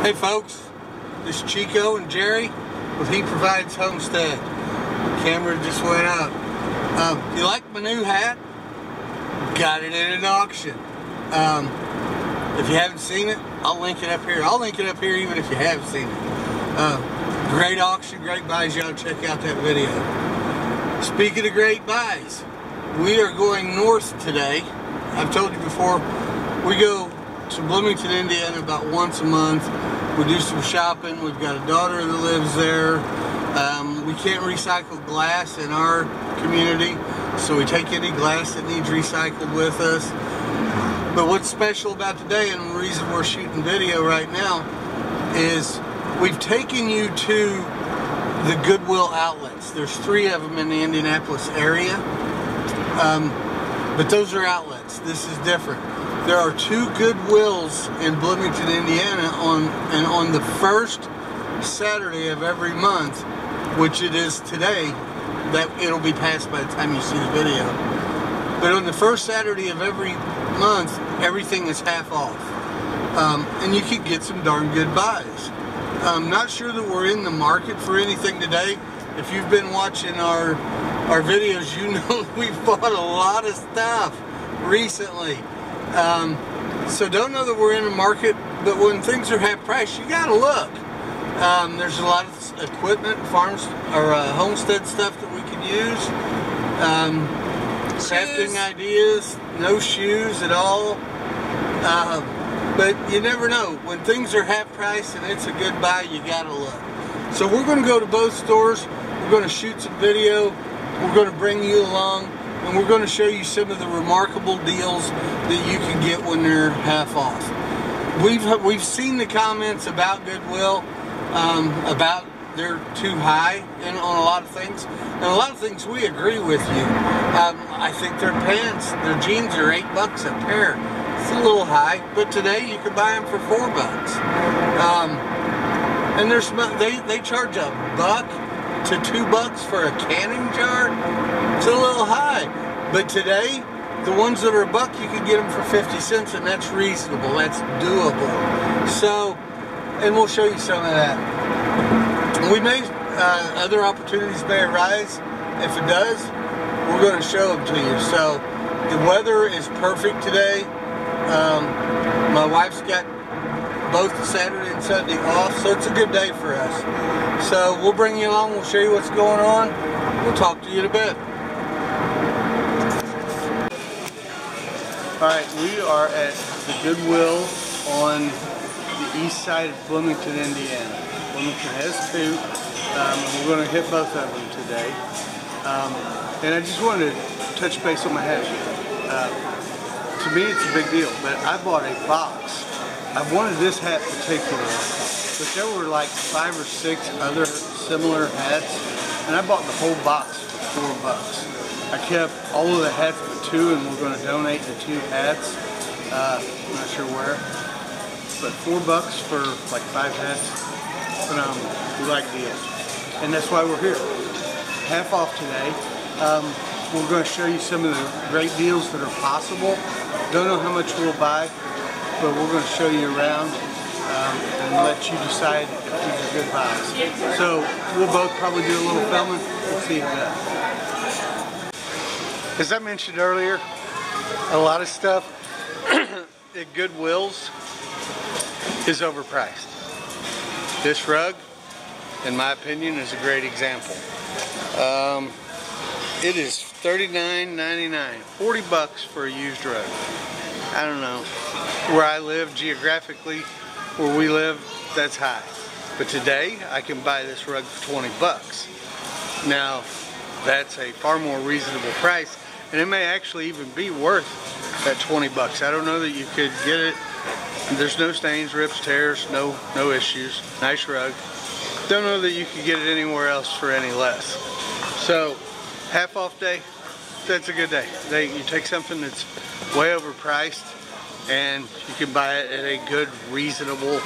Hey folks, this is Chico and Jerry with He Provides Homestead. The camera just went up. You like my new hat? Got it at an auction. If you haven't seen it, I'll link it up here. I'll link it up here even if you have seen it. Great auction, great buys. Y'all check out that video. Speaking of great buys, we are going north today. I've told you before, we go to Bloomington, Indiana about once a month. We do some shopping. We've got a daughter that lives there. We can't recycle glass in our community, so we take any glass that needs recycled with us. But what's special about today, and the reason we're shooting video right now, is we've taken you to the Goodwill outlets. There's 3 of them in the Indianapolis area, but those are outlets. This is different. There are 2 Goodwills in Bloomington, Indiana on the first Saturday of every month, which it is today. That it'll be past by the time you see the video. But on the first Saturday of every month, everything is half off. And you can get some darn good buys. I'm not sure that we're in the market for anything today. If you've been watching our videos, you know we've bought a lot of stuff recently. So don't know that we're in the market, but when things are half price, you gotta look. There's a lot of equipment, farms or homestead stuff that we can use. Crafting ideas, no shoes at all. But you never know. When things are half price and it's a good buy, you gotta look. So we're gonna go to both stores. We're gonna shoot some video. We're gonna bring you along. And we're going to show you some of the remarkable deals that you can get when they're half off. We've seen the comments about Goodwill, about they're too high on a lot of things. And a lot of things we agree with you. I think their pants, their jeans are $8 a pair. It's a little high, but today you can buy them for $4. And they charge $1 to $2 for a canning jar. It's a little high, but today the ones that are $1 you can get them for 50 cents, and that's reasonable, that's doable. So, and we'll show you some of that. We may other opportunities may arise. If it does, we're going to show them to you. So the weather is perfect today. My wife's got both Saturday and Sunday off, so it's a good day for us. So we'll bring you along, we'll show you what's going on. We'll talk to you in a bit. Alright, we are at the Goodwill on the east side of Bloomington, Indiana. Bloomington has 2, and we're going to hit both of them today. And I just wanted to touch base on my hat. To me it's a big deal, but I bought a box. I wanted this hat particularly, but there were like 5 or 6 other similar hats, and I bought the whole box for $4. I kept all of the hats but 2, and we're going to donate the 2 hats. I'm not sure where, but $4 for like 5 hats, phenomenal. We like deals, and that's why we're here. Half off today. We're going to show you some of the great deals that are possible. Don't know how much we'll buy, but we're going to show you around and let you decide if these are good buys. So we'll both probably do a little filming. We'll see how that. As I mentioned earlier, a lot of stuff at Goodwill's is overpriced. This rug, in my opinion, is a great example. It is $39.99, $40 for a used rug. I don't know. Where I live, geographically, where we live, that's high. But today, I can buy this rug for $20. Now, that's a far more reasonable price, and it may actually even be worth that $20. I don't know that you could get it. There's no stains, rips, tears, no issues. Nice rug. Don't know that you could get it anywhere else for any less. So, half off day, that's a good day. You take something that's way overpriced, and you can buy it at a good, reasonable,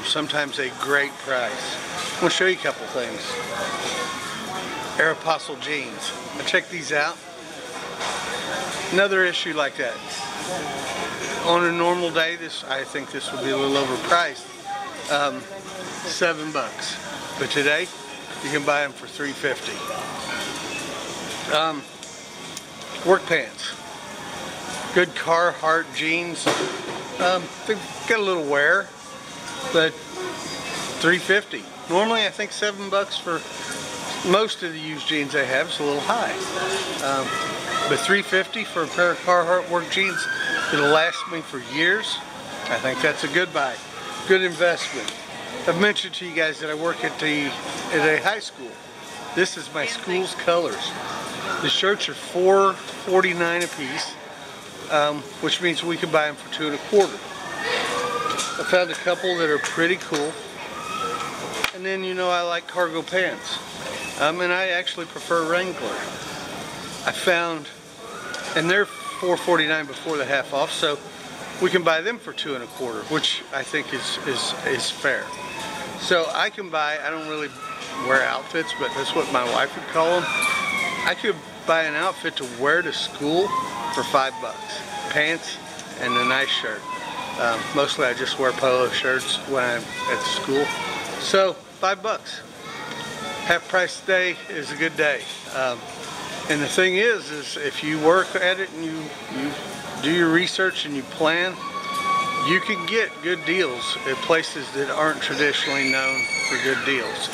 sometimes a great price. I'm going to show you a couple things. Aeropostale jeans. I checked these out. Another issue like that. On a normal day, I think this would be a little overpriced. $7. But today, you can buy them for $3.50. Work pants. Good Carhartt jeans. They've got a little wear, but $3.50. Normally, I think $7 for most of the used jeans I have is a little high. But $3.50 for a pair of Carhartt work jeans, it'll last me for years. I think that's a good buy, good investment. I've mentioned to you guys that I work at a high school. This is my school's colors. The shirts are $4.49 a piece, which means we can buy them for $2.25. I found a couple that are pretty cool. And then, you know, I like cargo pants. And I actually prefer Wrangler. I found, and they're $4.49 before the half off, so we can buy them for $2.25, which I think is fair. So I can buy, I don't really wear outfits, but that's what my wife would call them. I could buy an outfit to wear to school for $5. Pants and a nice shirt. Mostly I just wear polo shirts when I'm at school. So $5. Half price day is a good day. And the thing is if you work at it and you do your research and you plan, you can get good deals at places that aren't traditionally known for good deals.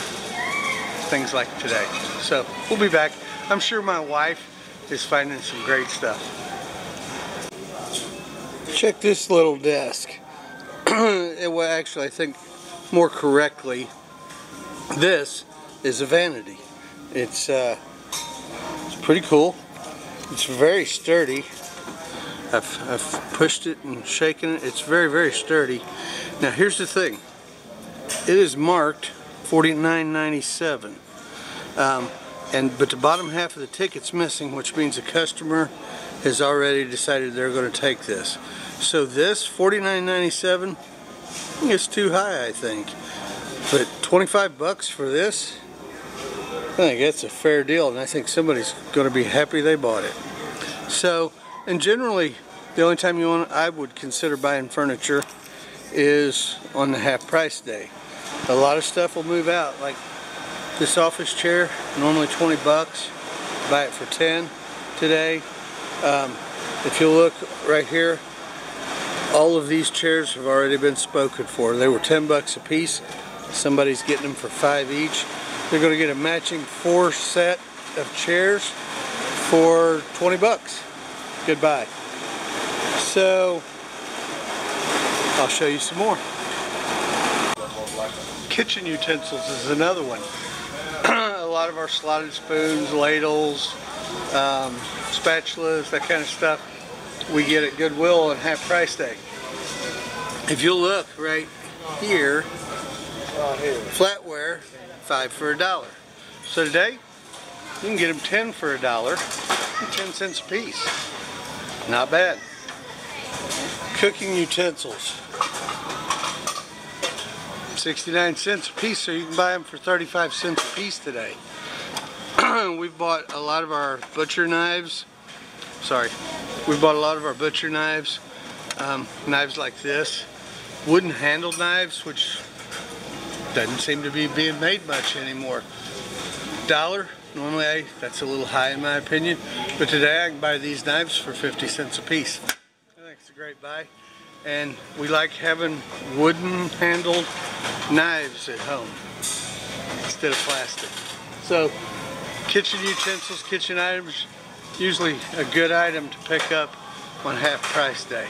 Things like today. So we'll be back. I'm sure my wife is finding some great stuff. Check this little desk. Well, actually, I think more correctly, this is a vanity. It's pretty cool. It's very sturdy. I've pushed it and shaken it. It's very, very sturdy. Now here's the thing. It is marked $49.97. But the bottom half of the ticket's missing, which means the customer has already decided they're going to take this. So this $49.97 is too high, I think. But $25 for this, I think that's a fair deal, and I think somebody's going to be happy they bought it. So, and generally, the only time I would consider buying furniture is on the half price day. A lot of stuff will move out, like this office chair, normally $20. Buy it for $10 today. If you look right here, all of these chairs have already been spoken for. They were $10 a piece. Somebody's getting them for $5 each. They're going to get a matching 4 set of chairs for $20. Goodbye. So I'll show you some more. Kitchen utensils is another one. A lot of our slotted spoons, ladles, spatulas, that kind of stuff we get at Goodwill on half price day. If you look right here, flatware, 5 for $1. So today, you can get them 10 for $1, 10 cents a piece. Not bad. Cooking utensils, 69 cents a piece, so you can buy them for 35 cents a piece today. We've bought a lot of our butcher knives. We bought a lot of our butcher knives. Knives like this. Wooden handled knives, which doesn't seem to be being made much anymore. $1. Normally, that's a little high in my opinion. But today I can buy these knives for 50 cents a piece. I think it's a great buy. And we like having wooden handled knives at home instead of plastic. So kitchen utensils, kitchen items, usually a good item to pick up on half price day.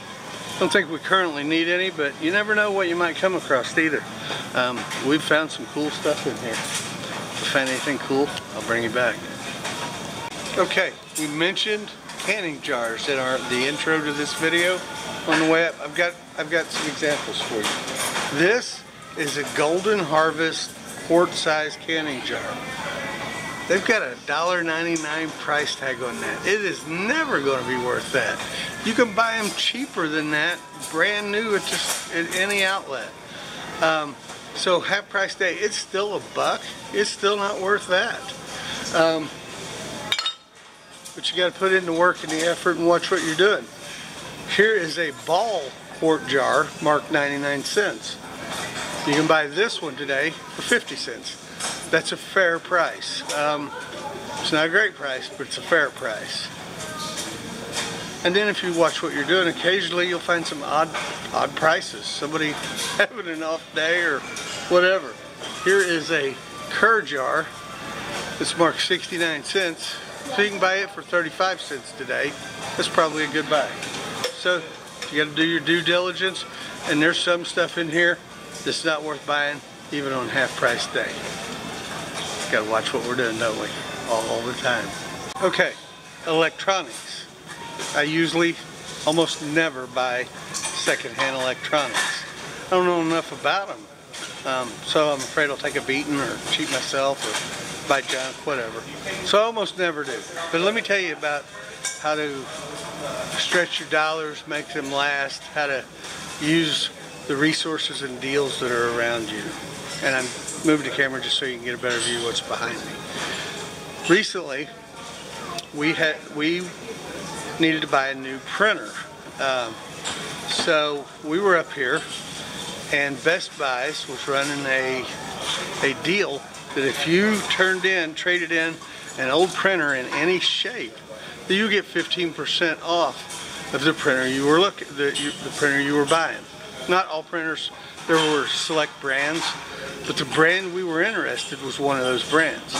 Don't think we currently need any, but you never know what you might come across either. We've found some cool stuff in here. If I find anything cool, I'll bring you back. Okay, we mentioned canning jars in the intro to this video. On the way up, I've got some examples for you. This is a Golden Harvest quart-size canning jar. They've got a $1.99 price tag on that. It is never going to be worth that. You can buy them cheaper than that, brand new at any outlet. So half price day, it's still $1. It's still not worth that. But you got to put in the work and the effort and watch what you're doing. Here is a Ball quart jar marked 99 cents. You can buy this one today for 50 cents. That's a fair price. It's not a great price, but it's a fair price. And then if you watch what you're doing, occasionally you'll find some odd prices. Somebody having an off day or whatever. Here is a cur jar. It's marked 69 cents. So you can buy it for 35 cents today. That's probably a good buy. So you got to do your due diligence. And there's some stuff in here that's not worth buying, even on half-price day. Got to watch what we're doing, don't we? All the time. Okay, electronics. I usually almost never buy secondhand electronics. I don't know enough about them, so I'm afraid I'll take a beating or cheat myself or buy junk, whatever. So I almost never do. But let me tell you about how to stretch your dollars, make them last, how to use the resources and deals that are around you. And I'm moving the camera just so you can get a better view of what's behind me. Recently, we needed to buy a new printer. So we were up here and Best Buy's was running a deal that if you traded in an old printer in any shape, that you get 15% off of the printer you were the printer you were buying. Not all printers, there were select brands, but the brand we were interested was one of those brands.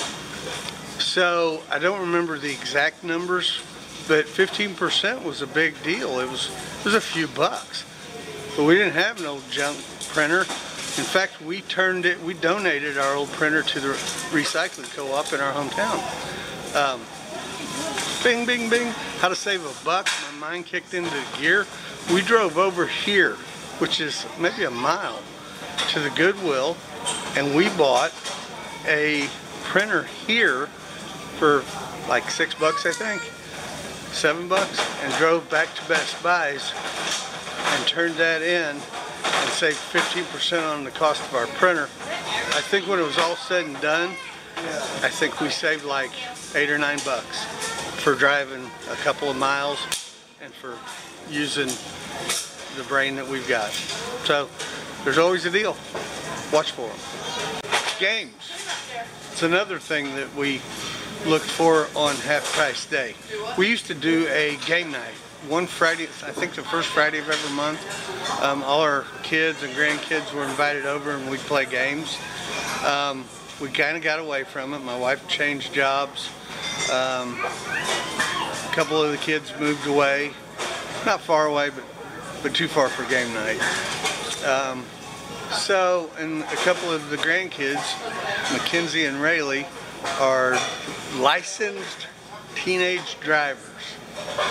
So I don't remember the exact numbers, but 15% was a big deal. It was a few bucks. But we didn't have an old junk printer. In fact, we donated our old printer to the recycling co-op in our hometown. Bing, bing, bing. How to save a buck. My mind kicked into gear. We drove over here, which is maybe a mile, to the Goodwill, and we bought a printer here for like $6, I think, $7, and drove back to Best Buy's and turned that in and saved 15% on the cost of our printer. I think when it was all said and done, I think we saved like $8 or $9 for driving a couple of miles and for using the brain that we've got. So there's always a deal. Watch for them. Games. It's another thing that we look for on half-price day. We used to do a game night. One Friday, I think the first Friday of every month, all our kids and grandkids were invited over and we'd play games. We kind of got away from it. My wife changed jobs. A couple of the kids moved away. Not far away, but too far for game night. And a couple of the grandkids, Mackenzie and Rayleigh, are licensed teenage drivers.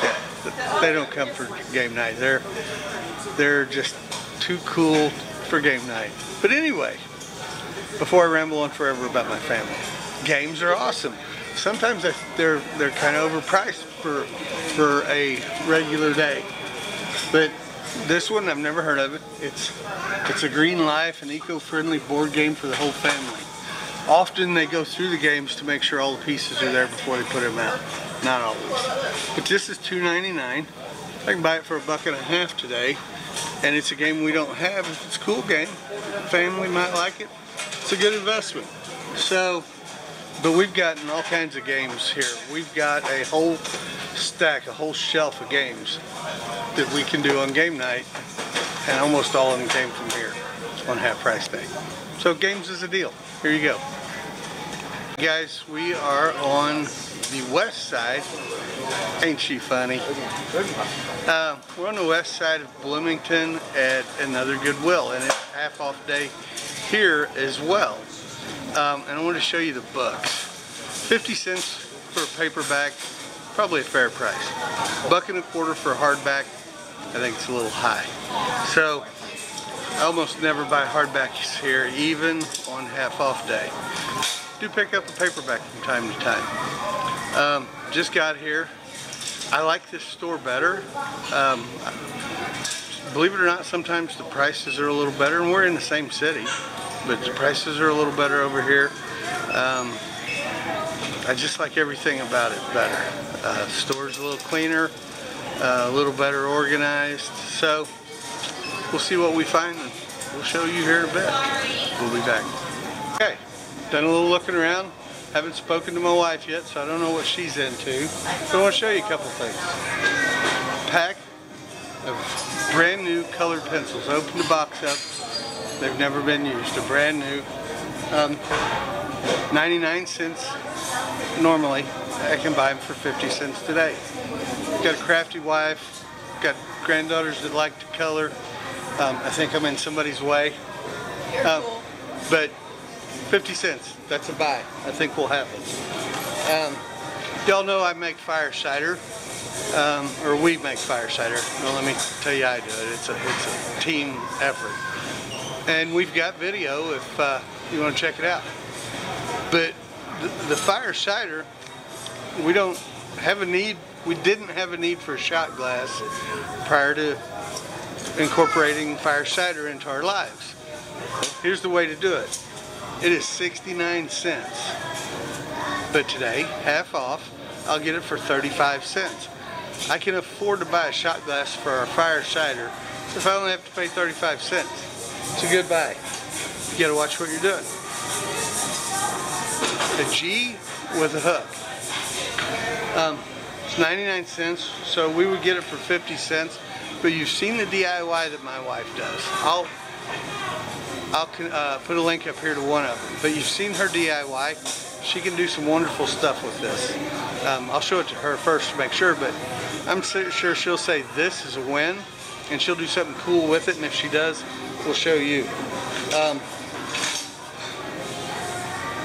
Yeah, they don't come for game night. They're just too cool for game night. But anyway, before I ramble on forever about my family, games are awesome. Sometimes they're kind of overpriced for a regular day. But this one, I've never heard of it. It's a Green Life, an eco-friendly board game for the whole family. Often they go through the games to make sure all the pieces are there before they put them out. Not always. But this is $2.99. I can buy it for $1.50 today. And it's a game we don't have. It's a cool game. Family might like it. It's a good investment. So, but we've gotten all kinds of games here. We've got a whole stack, a whole shelf of games that we can do on game night. And almost all of them came from here on half-price day. So games is a deal. Here you go. Guys, we are on the west side. Ain't she funny? We're on the west side of Bloomington at another Goodwill, and it's half-off day here as well. And I want to show you the books. 50 cents for a paperback, probably a fair price. $1.25 for a hardback, I think it's a little high. So I almost never buy hardbacks here, even on half-off day. Do pick up a paperback from time to time. Just got here. I like this store better. Believe it or not, sometimes the prices are a little better, and we're in the same city, but the prices are a little better over here. I just like everything about it better. The store's a little cleaner, a little better organized, so we'll see what we find and we'll show you here in a bit. We'll be back. Okay, done a little looking around. Haven't spoken to my wife yet, so I don't know what she's into. So I want to show you a couple things. Pack of brand new colored pencils. Open the box up. They've never been used. They're brand new. 99 cents normally. I can buy them for 50 cents today. Got a crafty wife. Got granddaughters that like to color. I think I'm in somebody's way. But 50 cents, that's a buy. I think we'll have it. Y'all know I make fire cider, or we make fire cider. Well, let me tell you I do it. It's a team effort. And we've got video if you want to check it out. But the fire cider, we didn't have a need for a shot glass prior to incorporating fire cider into our lives. Here's the way to do it. It is 69 cents. But today, half off, I'll get it for 35 cents. I can afford to buy a shot glass for our fire cider if I only have to pay 35 cents. It's a good buy. You gotta watch what you're doing. A G with a hook. It's 99 cents, so we would get it for 50 cents. But you've seen the DIY that my wife does. I'll put a link up here to one of them. But you've seen her DIY. She can do some wonderful stuff with this. I'll show it to her first to make sure, but I'm sure she'll say this is a win, and she'll do something cool with it, and if she does, we'll show you.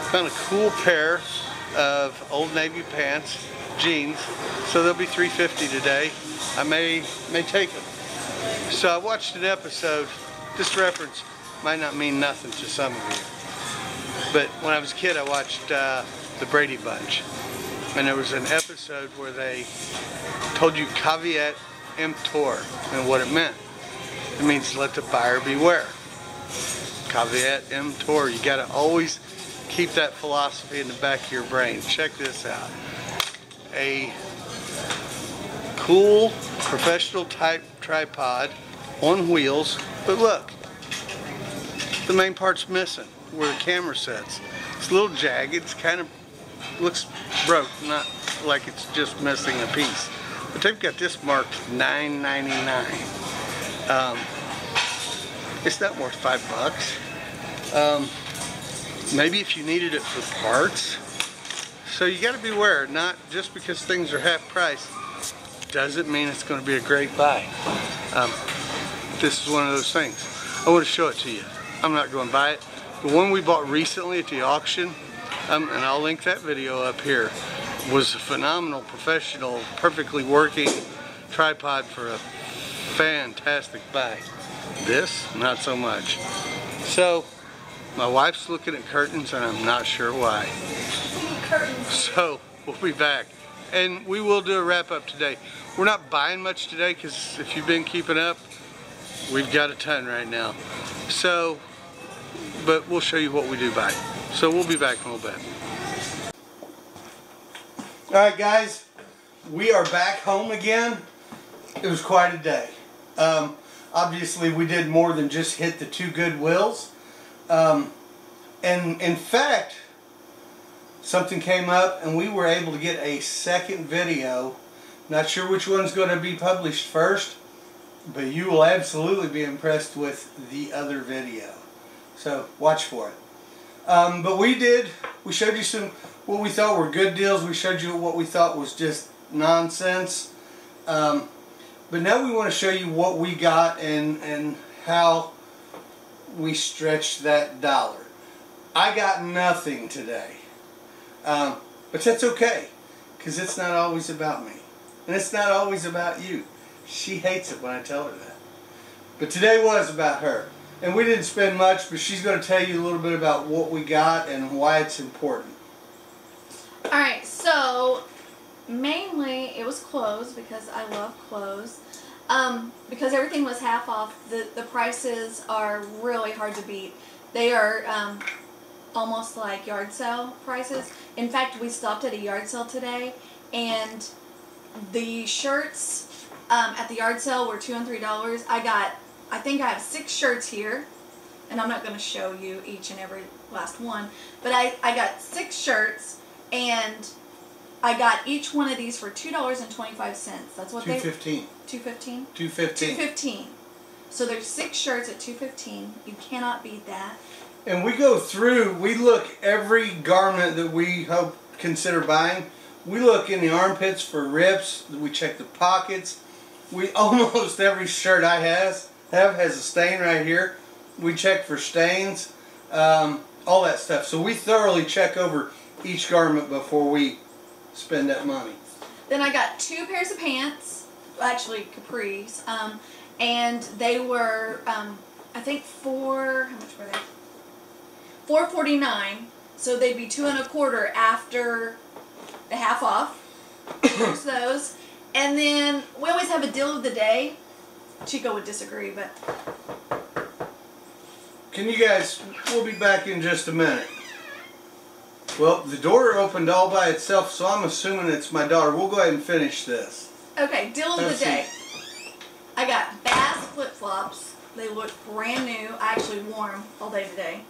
Found a cool pair of Old Navy pants, jeans, so they'll be $3.50 today. I may take them. So I watched an episode. This reference might not mean nothing to some of you, but when I was a kid I watched the Brady Bunch, and there was an episode where they told you caveat emptor and what it meant. It means let the buyer beware. Caveat emptor. You got to always keep that philosophy in the back of your brain. Check this out. A cool professional type tripod on wheels, but look, the main part's missing where the camera sits. It's a little jagged. It's kind of looks broke, not like it's just missing a piece. But they've got this marked $9.99. It's not worth $5. Maybe if you needed it for parts. So you got to beware. Not just because things are half price doesn't mean it's going to be a great buy. This is one of those things. I want to show it to you. I'm not going to buy it. The one we bought recently at the auction, and I'll link that video up here, was a phenomenal, professional, perfectly working tripod for a fantastic buy. This, not so much. So, my wife's looking at curtains and I'm not sure why. Curtains. So, we'll be back. And we will do a wrap up today. We're not buying much today because if you've been keeping up, we've got a ton right now. So, but we'll show you what we do buy. So we'll be back in a little bit. Alright guys, we are back home again. It was quite a day. Obviously we did more than just hit the 2 Goodwills. And in fact, something came up and we were able to get a second video. Not sure which one's going to be published first, but you will absolutely be impressed with the other video. So watch for it. But we showed you some what we thought were good deals. We showed you what we thought was just nonsense. But now we want to show you what we got and how we stretched that dollar. I got nothing today. But that's okay, because it's not always about me. And it's not always about you. She hates it when I tell her that. But today was about her. And we didn't spend much, but she's going to tell you a little bit about what we got and why it's important. Alright, so mainly it was clothes, because I love clothes. Because everything was half off, the prices are really hard to beat. They are almost like yard sale prices. In fact, we stopped at a yard sale today, and the shirts at the yard sale were $2 and $3. I think I have 6 shirts here. and I'm not going to show you each and every last one, but I got 6 shirts, and I got each one of these for $2.25. That's what they... $2.15. $2.15? $2.15. $2.15. So there's 6 shirts at $2.15. You cannot beat that. And we go through, we look every garment that we consider buying. We look in the armpits for rips. We check the pockets. We almost every shirt I have has a stain right here. We check for stains, all that stuff. So we thoroughly check over each garment before we spend that money. Then I got 2 pairs of pants, actually capris, and they were I think how much were they? $4.49. So they'd be $2.25 after the half off. There's those. And then we always have a deal of the day. Chico would disagree, but... Can you guys, we'll be back in just a minute. Well, the door opened all by itself, so I'm assuming it's my daughter. We'll go ahead and finish this. Okay, deal of the day. I got Bass flip-flops. They look brand new. I actually wore them all day today.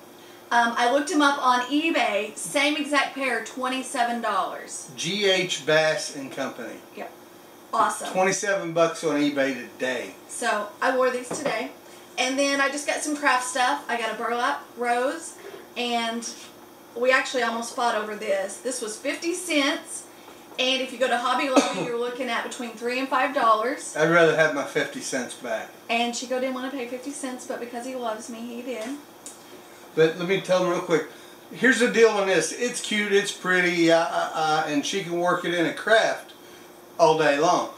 I looked them up on eBay. Same exact pair, $27. G.H. Bass and Company. Yep. Awesome. $27 on eBay today. So I wore these today. And then I just got some craft stuff. I got a burlap rose, and we actually almost fought over this. This was 50 cents, and if you go to Hobby Lobby, you're looking at between $3 and $5. I'd rather have my 50 cents back. And Chico didn't want to pay 50 cents, but because he loves me, he did. But let me tell them real quick. Here's the deal on this. It's cute, it's pretty, and she can work it in a craft all day long.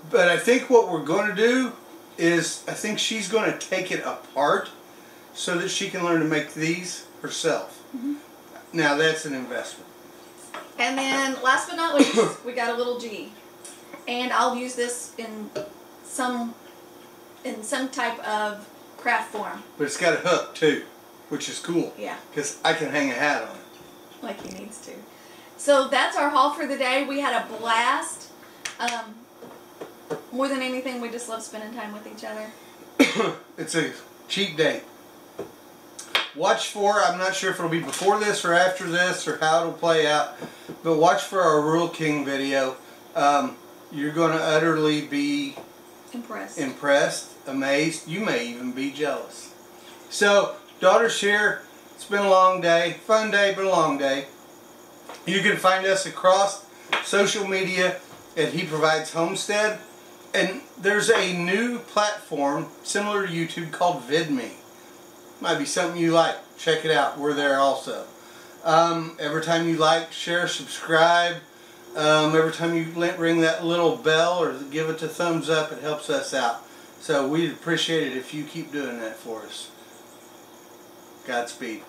But I think what we're going to do is, I think she's going to take it apart so that she can learn to make these herself. Mm-hmm. Now that's an investment. And then last but not least, we got a little G. And I'll use this in some type of craft form. But it's got a hook too, which is cool. Yeah. Because I can hang a hat on it. Like he needs to. So that's our haul for the day. We had a blast. More than anything, we just love spending time with each other. It's a cheap date. Watch for, I'm not sure if it'll be before this or after this or how it'll play out, but watch for our Rural King video. You're going to utterly be impressed, amazed. You may even be jealous. So, daughter's here. It's been a long day. Fun day, but a long day. You can find us across social media at He Provides Homestead. And there's a new platform similar to YouTube called Vidme. Might be something you like. Check it out. We're there also. Every time you like, share, subscribe, every time you ring that little bell or give it a thumbs up, it helps us out. So we'd appreciate it if you keep doing that for us. Godspeed.